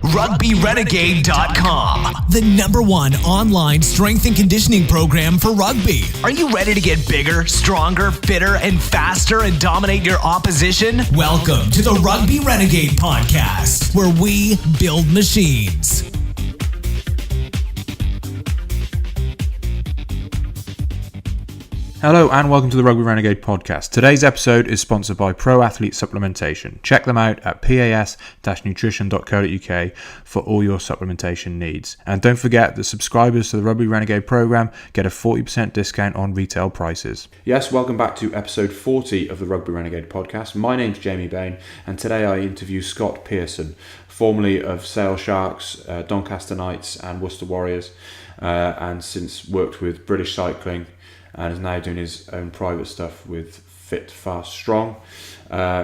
RugbyRenegade.com, the #1 online strength and conditioning program for rugby. Are you ready to get bigger, stronger, fitter, and faster and dominate your opposition? Welcome to the Rugby Renegade podcast, where we build machines. Hello and welcome to the Rugby Renegade podcast. Today's episode is sponsored by Pro Athlete Supplementation. Check them out at pas-nutrition.co.uk for all your supplementation needs. And don't forget that subscribers to the Rugby Renegade program get a 40% discount on retail prices. Yes, welcome back to episode 40 of the Rugby Renegade podcast. My name's Jamie Bain and today I interview Scott Pearson, formerly of Sale Sharks, Doncaster Knights and Worcester Warriors, and since worked with British Cycling and is now doing his own private stuff with Fit, Fast, Strong.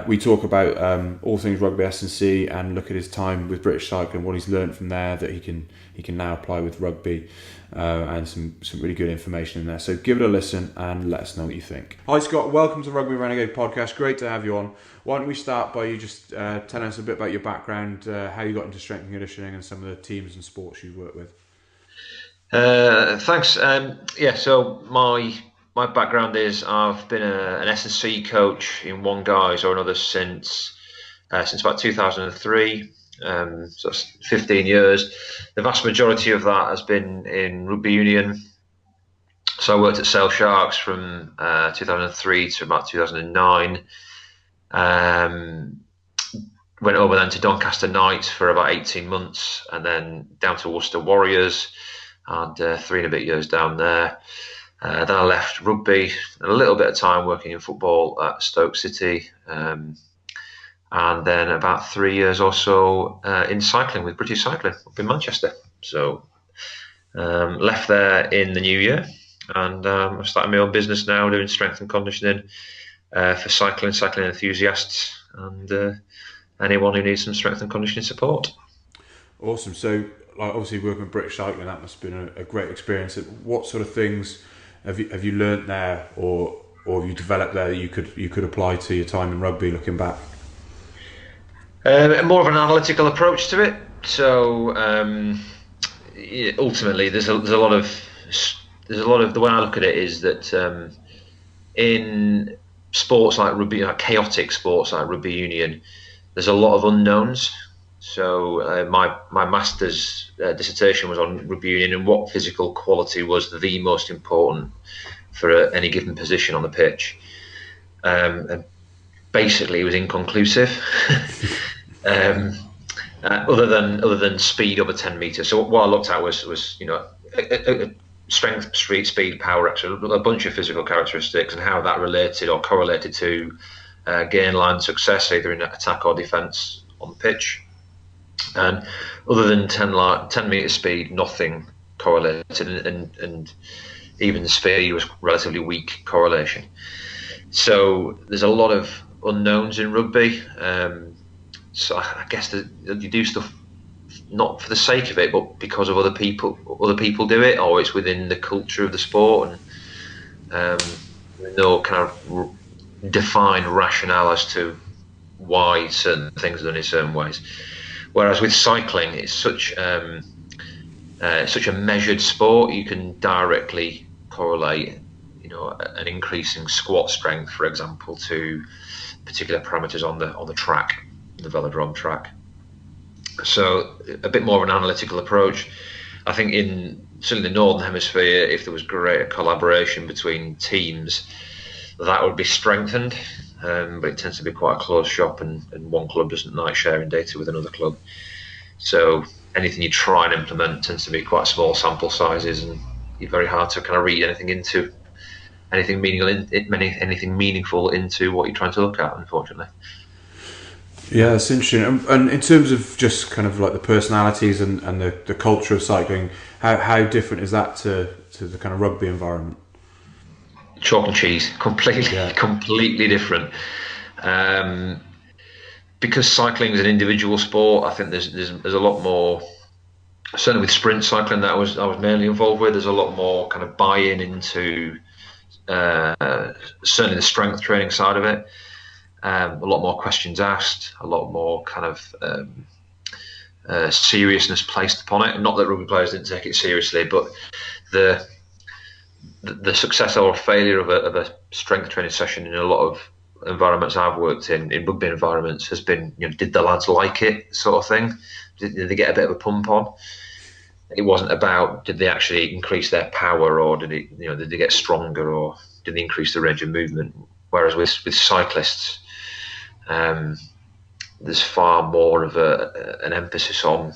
We talk about all things rugby S&C and look at his time with British Cycling, what he's learned from there that he can now apply with rugby, and some really good information in there. So give it a listen and let us know what you think. Hi Scott, welcome to the Rugby Renegade podcast. Great to have you on. Why don't we start by you just telling us a bit about your background, how you got into strength and conditioning and some of the teams and sports you work with. Thanks. So my background is I've been an S&C coach in one guise or another since about 2003. So that's 15 years. The vast majority of that has been in rugby union. So I worked at Sale Sharks from 2003 to about 2009. Went over then to Doncaster Knights for about 18 months and then down to Worcester Warriors. Had 3 and a bit years down there. Then I left rugby, a little bit of time working in football at Stoke City, and then about 3 years or so in cycling with British Cycling up in Manchester. So left there in the new year, and I've started my own business now doing strength and conditioning for cycling enthusiasts, and anyone who needs some strength and conditioning support. Awesome. So obviously working with British Cycling, that must have been a great experience. What sort of things have you learnt there, or have you developed there that you could apply to your time in rugby looking back? More of an analytical approach to it. So ultimately, there's a lot of the way I look at it is that in sports like rugby, like chaotic sports like rugby union, there's a lot of unknowns. So my master's dissertation was on rugby union and what physical quality was the most important for any given position on the pitch. And basically, it was inconclusive, other than speed over 10 meters. So what I looked at was strength, speed, power, actually a bunch of physical characteristics and how that related or correlated to gain line success, either in attack or defence on the pitch. And other than 10 meter speed, nothing correlated, and even the speed was relatively weak correlation. So there's a lot of unknowns in rugby. So I guess that you do stuff not for the sake of it, but because of other people do it, or it's within the culture of the sport, and no kind of defined rationale as to why certain things are done in certain ways. Whereas with cycling, it's such a measured sport. You can directly correlate, an increasing squat strength, for example, to particular parameters on the track, the velodrome track. So a bit more of an analytical approach. I think in certainly the Northern Hemisphere, if there was greater collaboration between teams, that would be strengthened. But it tends to be quite a closed shop, and one club doesn't like sharing data with another club. So anything you try and implement tends to be quite small sample sizes, and you're very hard to kind of read anything meaningful into what you're trying to look at, unfortunately. Yeah, that's interesting. And in terms of just kind of like the personalities and the culture of cycling, how different is that to the kind of rugby environment? Chalk and cheese, completely different. Because cycling is an individual sport, I think there's a lot more. Certainly with sprint cycling that I was mainly involved with, there's a lot more kind of buy-in into certainly the strength training side of it. A lot more questions asked, a lot more kind of seriousness placed upon it. Not that rugby players didn't take it seriously, but the success or failure of a strength training session in a lot of environments I've worked in rugby environments has been, did the lads like it, sort of thing? Did they get a bit of a pump on? It wasn't about did they actually increase their power, or did they get stronger, or did they increase the range of movement? Whereas with cyclists, there's far more of an emphasis on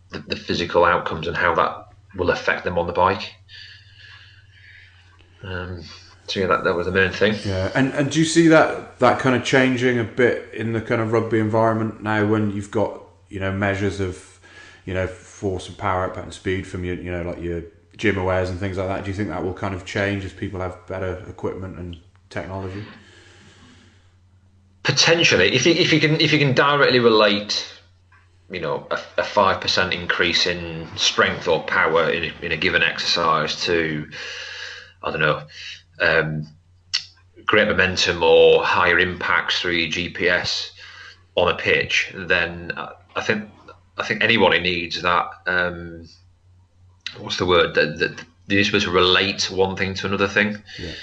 the physical outcomes and how that will affect them on the bike. So yeah, that was the main thing. Yeah, and do you see that kind of changing a bit in the kind of rugby environment now, when you've got measures of force and power output and speed from your like your gym awares and things like that? Do you think that will kind of change as people have better equipment and technology? Potentially, if you can directly relate, a 5% increase in strength or power in a given exercise to, I don't know, great momentum or higher impacts through your GPS on a pitch, then I think anybody needs that. What's the word? That you're supposed to relate one thing to another thing. Yeah.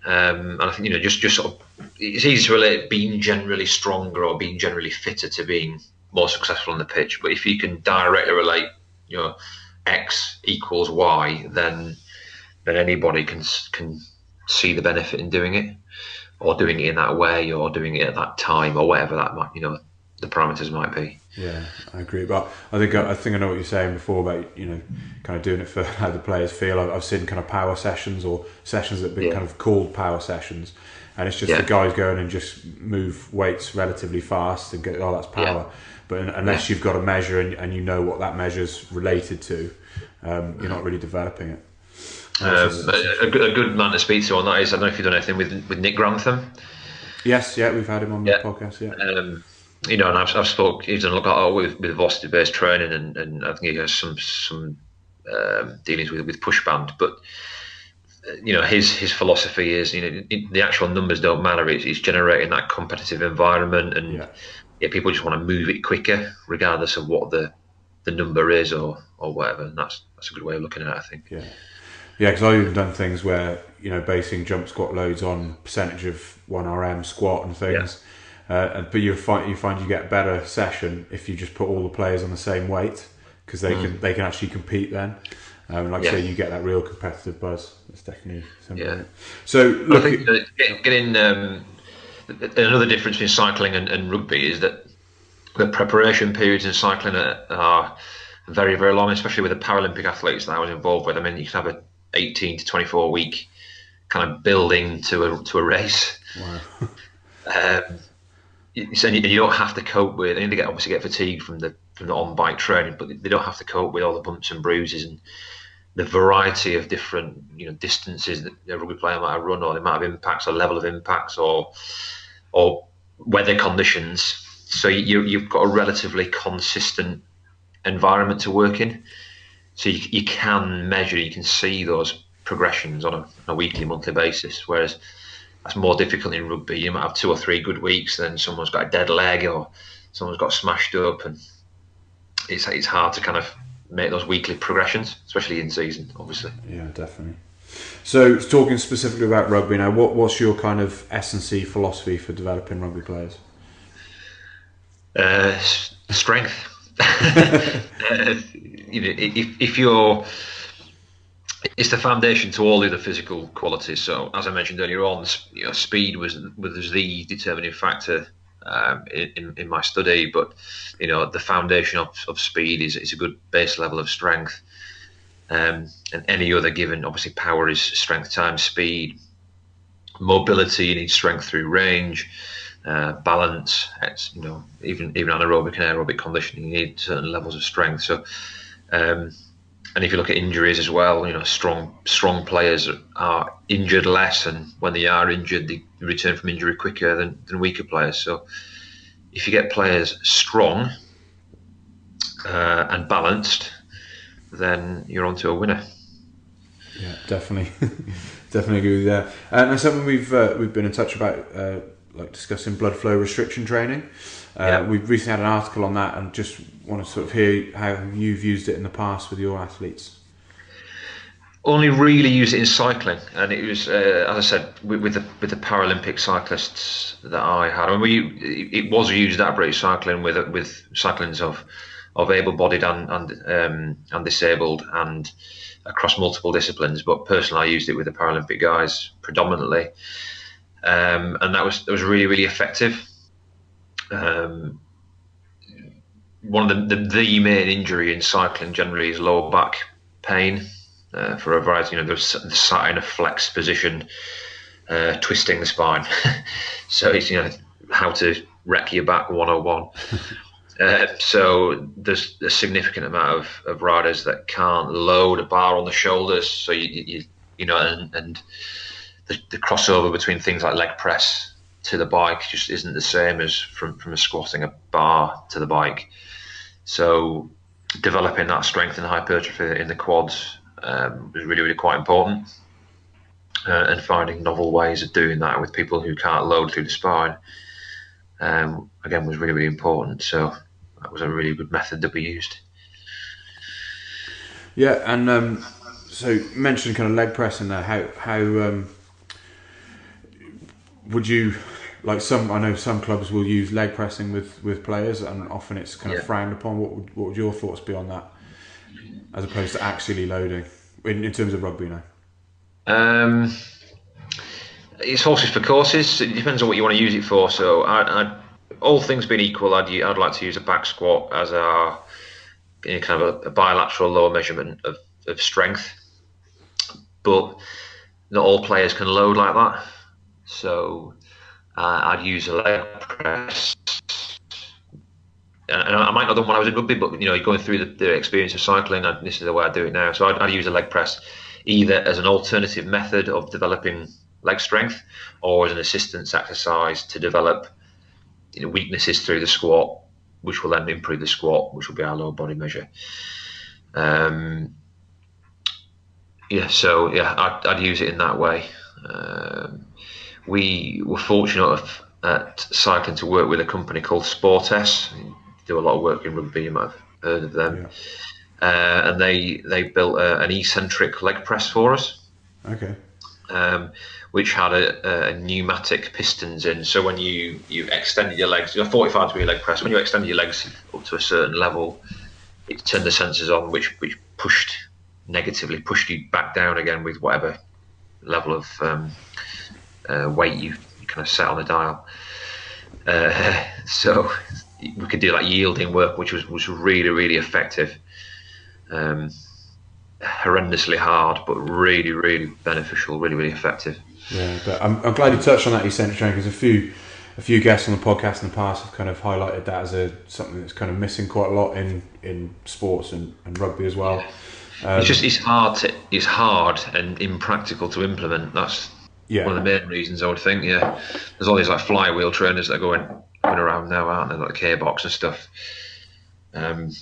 And I think just sort of, it's easy to relate being generally stronger or being generally fitter to being more successful on the pitch. But if you can directly relate, X equals Y, then anybody can see the benefit in doing it, or doing it in that way, or doing it at that time, or whatever that might, the parameters might be. Yeah, I agree. But I think I know what you're saying before about kind of doing it for how the players feel. I've seen kind of power sessions, or sessions that have been kind of called power sessions, and it's just the guys going and just move weights relatively fast and go, that's power. Yeah. But unless you've got a measure and what that measure's related to, you're not really developing it. A good man to speak to on that is, I don't know if you've done anything with Nick Grantham. Yes, yeah, we've had him on the podcast. Yeah. And I've spoke. He's done a lot with velocity-based training, and I think he has some dealings with push band. But his philosophy is, the actual numbers don't matter. It's generating that competitive environment, and people just want to move it quicker, regardless of what the number is or whatever. And that's a good way of looking at it, I think. Yeah. Yeah, because I've even done things where basing jump squat loads on percentage of 1RM squat and things. Yeah. But you find you get a better session if you just put all the players on the same weight, because they can actually compete then. Like I say, you get that real competitive buzz. That's definitely something. Yeah. So look, I think getting another difference between cycling and rugby is that the preparation periods in cycling are very, very long, especially with the Paralympic athletes that I was involved with. I mean, you can have a 18 to 24 week kind of building to a race. Wow. So you don't have to cope with. I mean, they obviously get fatigued from the on bike training, but they don't have to cope with all the bumps and bruises and the variety of different distances that a rugby player might have run, or the amount of impacts, or level of impacts, or weather conditions. So you've got a relatively consistent environment to work in. So you can measure, you can see those progressions on a weekly, monthly basis, whereas that's more difficult in rugby. You might have 2 or 3 good weeks, then someone's got a dead leg, or someone's got smashed up, and it's hard to kind of make those weekly progressions, especially in season, obviously. Yeah, definitely. So talking specifically about rugby now, what's your kind of S&C philosophy for developing rugby players? Strength. It's the foundation to all the other physical qualities. So, as I mentioned earlier on, speed was the determining factor in my study. But the foundation of speed is a good base level of strength, and any other given, obviously, power is strength times speed. Mobility, you need strength through range. Balance, even anaerobic and aerobic conditioning, you need certain levels of strength. So, and if you look at injuries as well, strong players are injured less, and when they are injured, they return from injury quicker than weaker players. So, if you get players strong and balanced, then you're onto a winner. Yeah, definitely, definitely agree with that. And something we've been in touch about. Like discussing blood flow restriction training. We've recently had an article on that, and just want to sort of hear how you've used it in the past with your athletes. Only really used it in cycling, and it was, as I said, with the Paralympic cyclists that I had. I mean, it was used at British Cycling with cyclists of able-bodied and disabled, and across multiple disciplines. But personally, I used it with the Paralympic guys predominantly, and that was really, really effective. One of the main injury in cycling generally is lower back pain. For a variety, they're sat in a flex position, twisting the spine. So it's how to wreck your back 101. So there's a significant amount of riders that can't load a bar on the shoulders. So and the crossover between things like leg press to the bike just isn't the same as from squatting a bar to the bike. So developing that strength and hypertrophy in the quads was really, really quite important, and finding novel ways of doing that with people who can't load through the spine, again, was really, really important. So that was a really good method that we used. Yeah, and so you mentioned kind of leg press in there. How would you, like I know some clubs will use leg pressing with players, and often it's kind of frowned upon. What would your thoughts be on that, as opposed to actually loading in terms of rugby now? It's horses for courses. It depends on what you want to use it for. So all things being equal, I'd like to use a back squat as kind of a bilateral lower measurement of strength. But not all players can load like that. So I'd use a leg press. And I might not have done when I was in rugby, but going through the experience of cycling, this is the way I do it now. So I'd use a leg press either as an alternative method of developing leg strength, or as an assistance exercise to develop weaknesses through the squat, which will then improve the squat, which will be our lower body measure. I'd use it in that way. We were fortunate at cycling to work with a company called Sportes. Do a lot of work in rugby, you might have heard of them. Yeah. And they built an eccentric leg press for us. Okay. Which had a pneumatic pistons in. So when you extended your legs, 45-degree leg press, when you extended your legs up to a certain level, it turned the sensors on, which negatively pushed you back down again with whatever level of weight you kind of set on the dial. So we could do like yielding work, which was really, really effective. Horrendously hard, but really, really beneficial, really, really effective. Yeah, but I'm glad you touched on that eccentric training, because a few guests on the podcast in the past have kind of highlighted that as something that's kind of missing quite a lot in sports and rugby as well. Yeah. It's hard and impractical to implement. That's one of the main reasons, I would think. Yeah, there's all these like flywheel trainers that are going around now, aren't there, like the K-box and stuff. And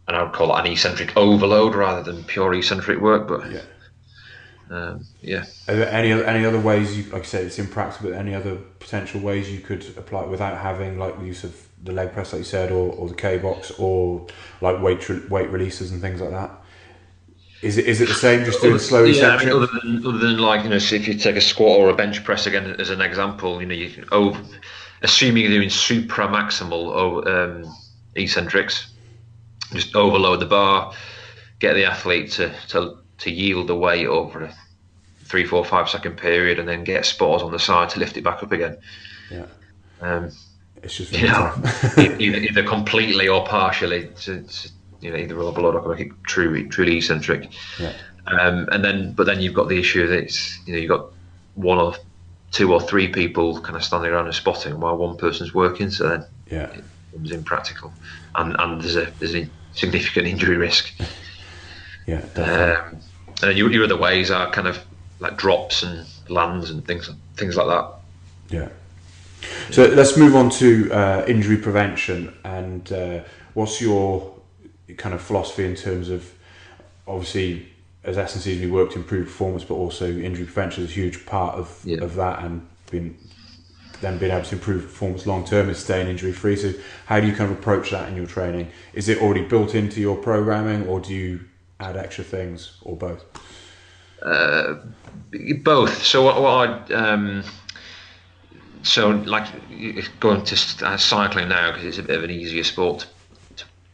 I would call it an eccentric overload rather than pure eccentric work. But Are there any other ways like I said, it's impractical, but any other potential ways you could apply it without having like the use of the leg press, like you said, or the K-box, or like weight releases and things like that? Is it the same, just doing slow eccentric? I mean, other than like, so if you take a squat or a bench press again as an example, you can assuming you're doing supramaximal eccentrics, just overload the bar, get the athlete to yield the weight over a 3, 4, 5 second period, and then get spotters on the side to lift it back up again. Yeah. It's just either completely or partially to either overload or make it truly eccentric. Yeah. But then you've got the issue that it's you've got 1 or 2 or 3 people kind of standing around and spotting while one person's working, so then it becomes impractical, and there's a significant injury risk. Yeah, definitely. And your other ways are kind of like drops and lands and things like that. Yeah. So let's move on to injury prevention, and what's your kind of philosophy in terms of, obviously as S&Cs we work to improve performance, but also injury prevention is a huge part of that, and been then being able to improve performance long term is staying injury free. So how do you kind of approach that in your training? Is it already built into your programming, or do you add extra things, or both? Both. So what I so like going to cycling now, because it's a bit of an easier sport,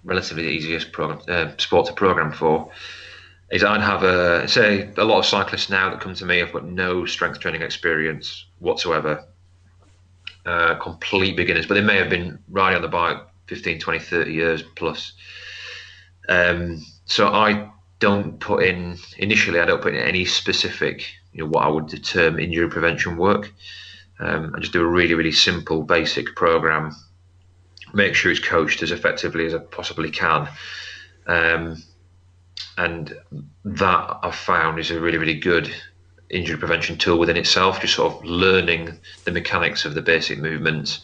relatively easiest sport to program for. Is I'd have a lot of cyclists now that come to me have got no strength training experience whatsoever, complete beginners, but they may have been riding on the bike 15, 20, 30 years plus. So I don't put in any specific, what I would term injury prevention work. I just do a really, really simple, basic program, make sure it's coached as effectively as I possibly can. And that I've found is a really, really good injury prevention tool within itself, just sort of learning the mechanics of the basic movements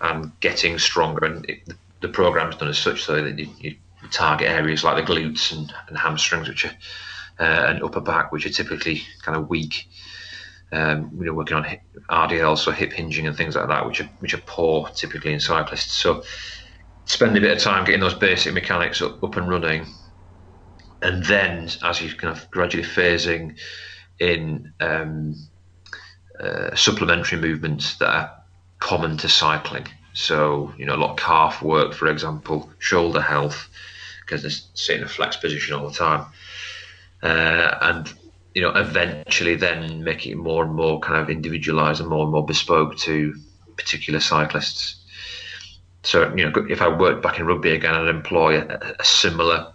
and getting stronger. And the program's done as such so that you target areas like the glutes and hamstrings, which are and upper back, which are typically kind of weak. Working on RDLs, so hip hinging and things like that, which are poor typically in cyclists. So spend a bit of time getting those basic mechanics up and running. And then, as you're kind of gradually phasing in supplementary movements that are common to cycling. So, a lot of calf work, for example, shoulder health, because they're sitting in a flex position all the time. And, eventually then make it more and more kind of individualised and more bespoke to particular cyclists. So, if I worked back in rugby again, I'd employ a similar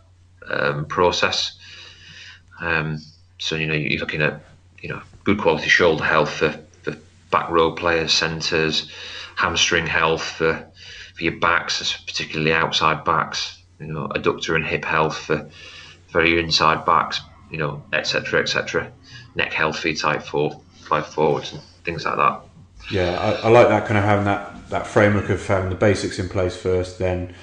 process. So you're looking at good quality shoulder health for back row players, centres, hamstring health for your backs, particularly outside backs, adductor and hip health for your inside backs, etc. Neck health for your type 4, 5 forwards and things like that. Yeah, I like that, kind of having that framework of having the basics in place first, then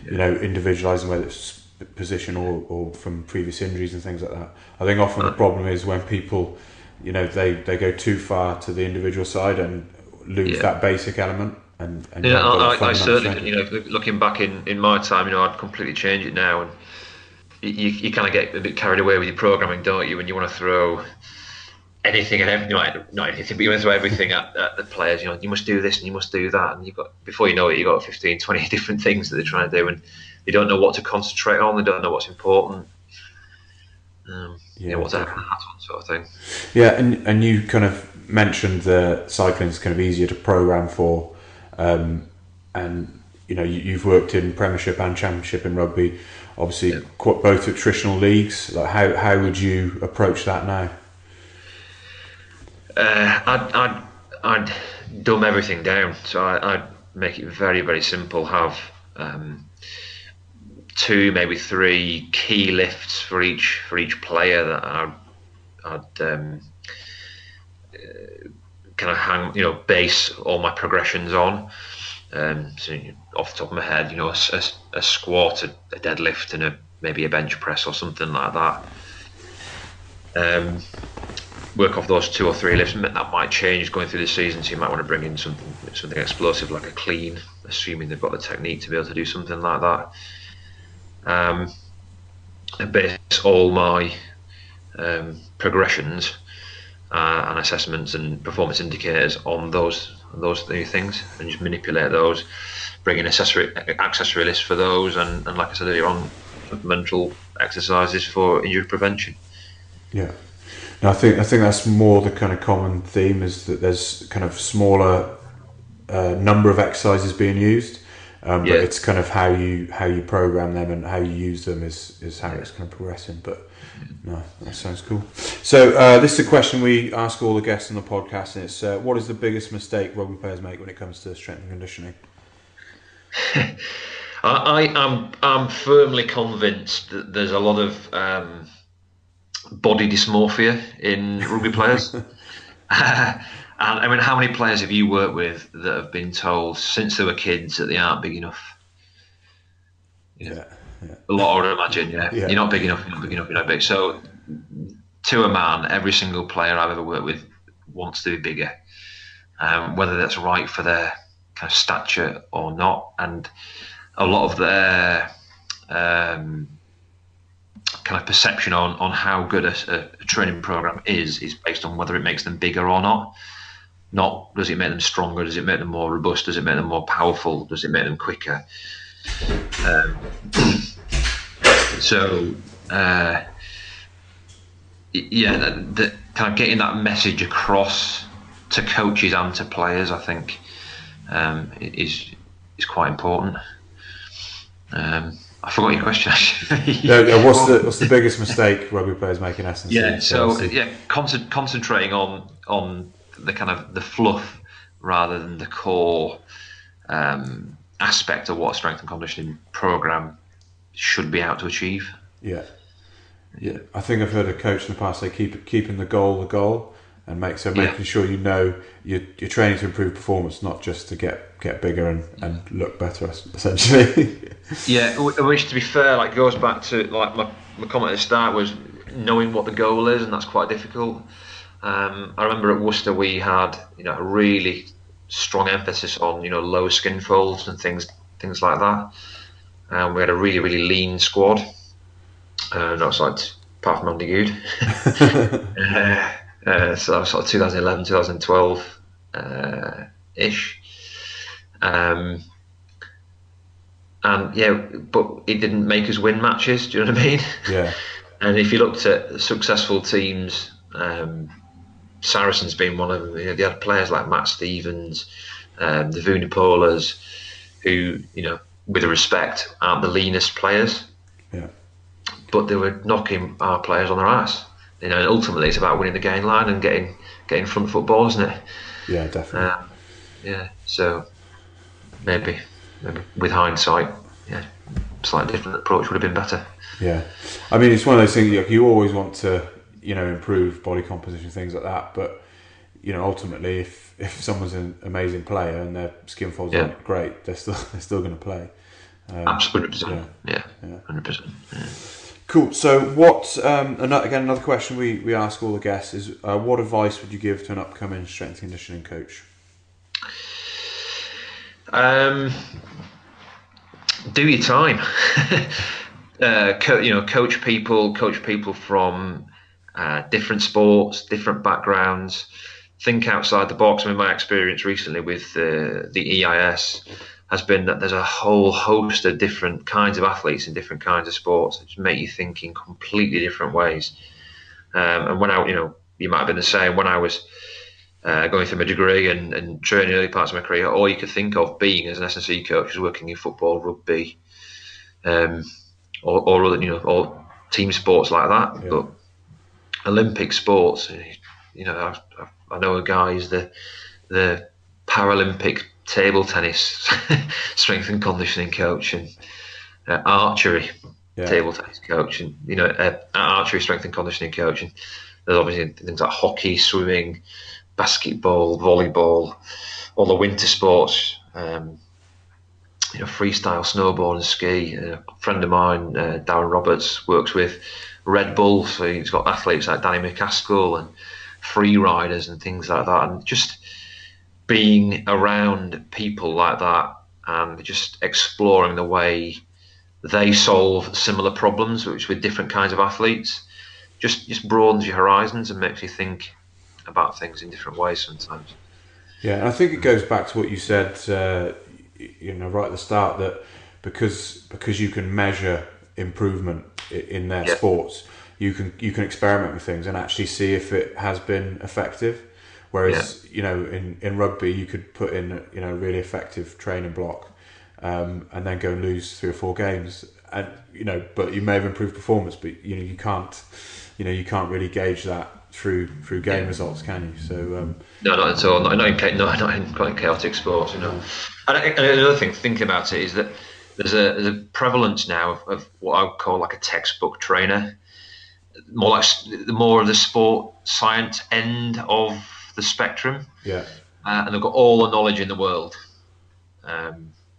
individualising whether it's position or from previous injuries and things like that. I think often the problem is when people, they go too far to the individual side and lose that basic element. And I certainly, looking back in my time, I'd completely change it now. And you kind of get a bit carried away with your programming, don't you? When you want to throw anything and everything, not anything, but you want to throw everything at the players. You must do this and you must do that, and before you know it, you've got 15, 20 different things that they're trying to do, and they don't know what to concentrate on. They don't know what's important. What to have a hat on, sort of thing. Yeah, and you kind of mentioned that cycling is kind of easier to program for, and you've worked in Premiership and Championship in rugby, obviously both attritional leagues. Like how would you approach that now? I'd dumb everything down, so I'd make it very, very simple. Have 2, maybe 3 key lifts for each player that I'd kind of hang, base all my progressions on. So off the top of my head, a squat, a deadlift, and maybe a bench press or something like that. Work off those 2 or 3 lifts. That might change going through the season, so you might want to bring in something explosive like a clean, assuming they've got the technique to be able to do something like that. I base all my progressions and assessments and performance indicators on those new things, and just manipulate those, bring in accessory lists for those, and like I said earlier on, supplemental exercises for injury prevention. Yeah. No, I think that's more the kind of common theme, is that there's kind of smaller number of exercises being used, but it's kind of how you program them and how you use them is how it's kind of progressing. But no, that sounds cool. So this is a question we ask all the guests on the podcast, and it's what is the biggest mistake rugby players make when it comes to strength and conditioning? I'm firmly convinced that there's a lot of body dysmorphia in rugby players. And I mean, how many players have you worked with that have been told since they were kids that they aren't big enough? Yeah. A lot, I would imagine. Yeah. You're not big enough. You're not big enough. You're not big. So, to a man, every single player I've ever worked with wants to be bigger. whether that's right for their kind of stature or not. And a lot of their kind of perception on how good a training program is based on whether it makes them bigger or not. Not does it make them stronger, does it make them more robust, does it make them more powerful, does it make them quicker. The kind of getting that message across to coaches and to players, I think, is quite important. I forgot your question actually. What's the biggest mistake rugby players make in essence? Concentrating on the kind of the fluff rather than the core aspect of what a strength and conditioning program should be out to achieve. Yeah. I think I've heard a coach in the past say keeping the goal, and making sure you know you're training to improve performance, not just to get bigger and look better, essentially. Yeah, which to be fair, like goes back to like my comment at the start was knowing what the goal is, and that's quite difficult. I remember at Worcester we had a really strong emphasis on low skin folds and things like that. We had a really, really lean squad. Outside, apart from Andy Good. So that was sort of 2011, 2012 ish. But it didn't make us win matches. Do you know what I mean? Yeah. And if you looked at successful teams, Saracens being one of them. They had players like Matt Stevens, the Vunipolas, who with respect aren't the leanest players. Yeah. But they were knocking our players on their ass. And ultimately it's about winning the gain line and getting front football, isn't it? Yeah, definitely. So maybe with hindsight, slightly different approach would have been better. Yeah, I mean it's one of those things. You always want to improve body composition, things like that. But ultimately, if someone's an amazing player and their skin folds aren't great, they're still going to play. Absolutely, 100%. Yeah, 100%. Yeah. Cool. So, what? Another question we ask all the guests is: what advice would you give to an upcoming strength and conditioning coach? Do your time. Coach people from different sports, different backgrounds. Think outside the box. I mean, my experience recently with the EIS has been that there's a whole host of different kinds of athletes in different kinds of sports that just make you think in completely different ways. And when you might have been the same when I was going through my degree and training early parts of my career. All you could think of being as an S&C coach was working in football, rugby, or other or team sports like that. Yeah. But Olympic sports, I know a guy who's the Paralympic table tennis strength and conditioning coach, and archery table tennis coach, and archery strength and conditioning coach. And there's obviously things like hockey, swimming, basketball, volleyball, all the winter sports. Freestyle, snowboard and ski. A friend of mine, Darren Roberts, works with Red Bull, so he's got athletes like Danny McCaskill and free riders and things like that. And just being around people like that and just exploring the way they solve similar problems, which with different kinds of athletes, just broadens your horizons and makes you think about things in different ways sometimes. Yeah, and I think it goes back to what you said, right at the start, that because you can measure improvement in their sports, you can experiment with things and actually see if it has been effective. Whereas in rugby you could put in a really effective training block, and then go and lose 3 or 4 games, and but you may have improved performance, but you can't really gauge that through game results, can you? So no, not at all. Not in quite chaotic sports, And another thing, thinking about it, is that there's a prevalence now of what I would call like a textbook trainer, more of the sport science end of the spectrum. Yeah. And they've got all the knowledge in the world.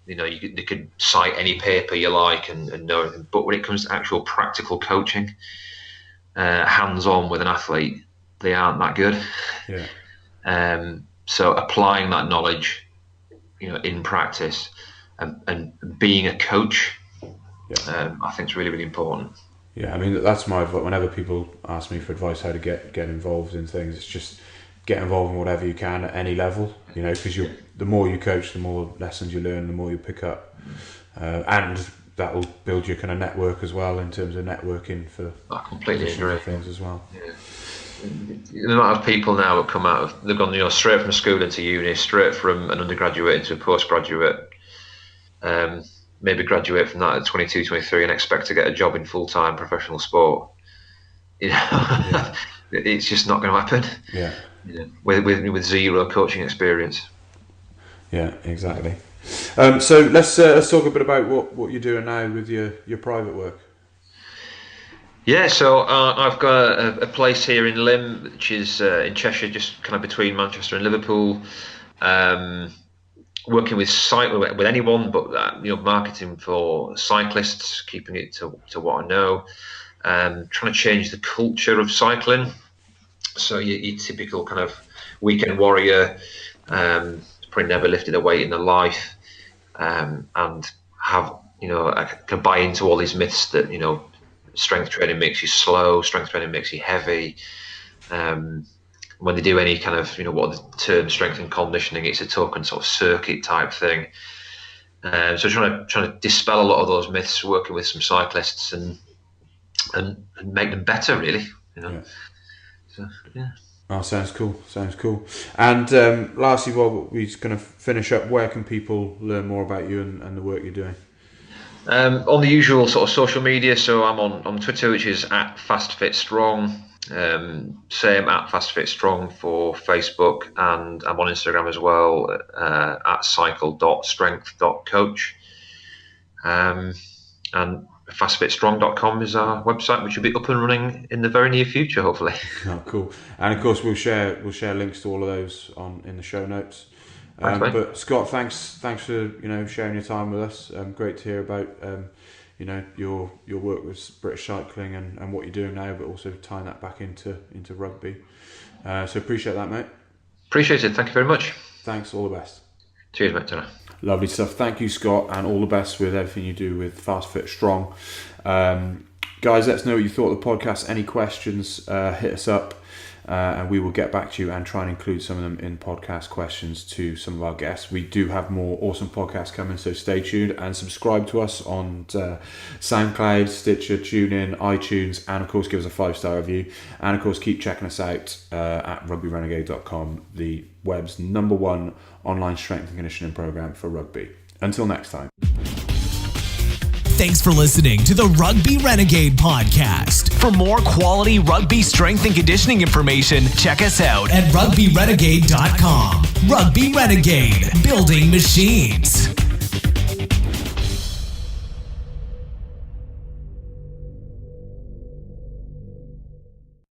They could cite any paper you like and know everything. But when it comes to actual practical coaching, hands-on with an athlete, they aren't that good. Yeah. So applying that knowledge, in practice, and being a coach, I think is really, really important. Yeah, I mean, that's my advice. Whenever people ask me for advice how to get involved in things, it's just get involved in whatever you can at any level, because the more you coach, the more lessons you learn, the more you pick up, and that will build your kind of network as well, in terms of networking for completely agree. Things as well. Yeah. The amount of people now have come out they've gone straight from school into uni, straight from an undergraduate into a postgraduate, maybe graduate from that at 22, 23 and expect to get a job in full-time professional sport. It's just not going to happen. With zero coaching experience. Yeah, exactly. So let's talk a bit about what you're doing now with your private work. Yeah, so I've got a place here in Lymm, which is in Cheshire, just kind of between Manchester and Liverpool. Working with anyone, but marketing for cyclists, keeping it to what I know. Trying to change the culture of cycling. So your typical kind of weekend warrior, probably never lifted a weight in their life, and have can buy into all these myths that strength training makes you slow, strength training makes you heavy. When they do any kind of, what the term strength and conditioning, it's a token sort of circuit type thing. So trying to dispel a lot of those myths, working with some cyclists and make them better, really. So, yeah. Oh, sounds cool. And lastly, while we're going to finish up, where can people learn more about you and the work you're doing? On the usual sort of social media, so I'm on Twitter, which is @FastFitStrong. Same @FastFitStrong for Facebook, and I'm on Instagram as well @cycle.strength.coach. And fastfitstrong.com is our website, which will be up and running in the very near future, hopefully. Oh, cool. And of course, we'll share links to all of those in the show notes. But Scott, thanks for sharing your time with us. Great to hear about your work with British cycling and what you're doing now, but also tying that back into rugby. So appreciate that, mate. Appreciate it. Thank you very much. Thanks. All the best. Cheers, mate. Ta-ra. Lovely stuff. Thank you, Scott, and all the best with everything you do with Fast Fit Strong. Guys, let us know what you thought of the podcast. Any questions, hit us up. And we will get back to you and try and include some of them in podcast questions to some of our guests. We do have more awesome podcasts coming, so stay tuned and subscribe to us on SoundCloud, Stitcher, TuneIn, iTunes, and of course give us a 5-star review. And of course keep checking us out at rugbyrenegade.com, the web's #1 online strength and conditioning program for rugby. Until next time. Thanks for listening to the Rugby Renegade podcast. For more quality rugby strength and conditioning information, check us out at rugbyrenegade.com. Rugby Renegade, building machines.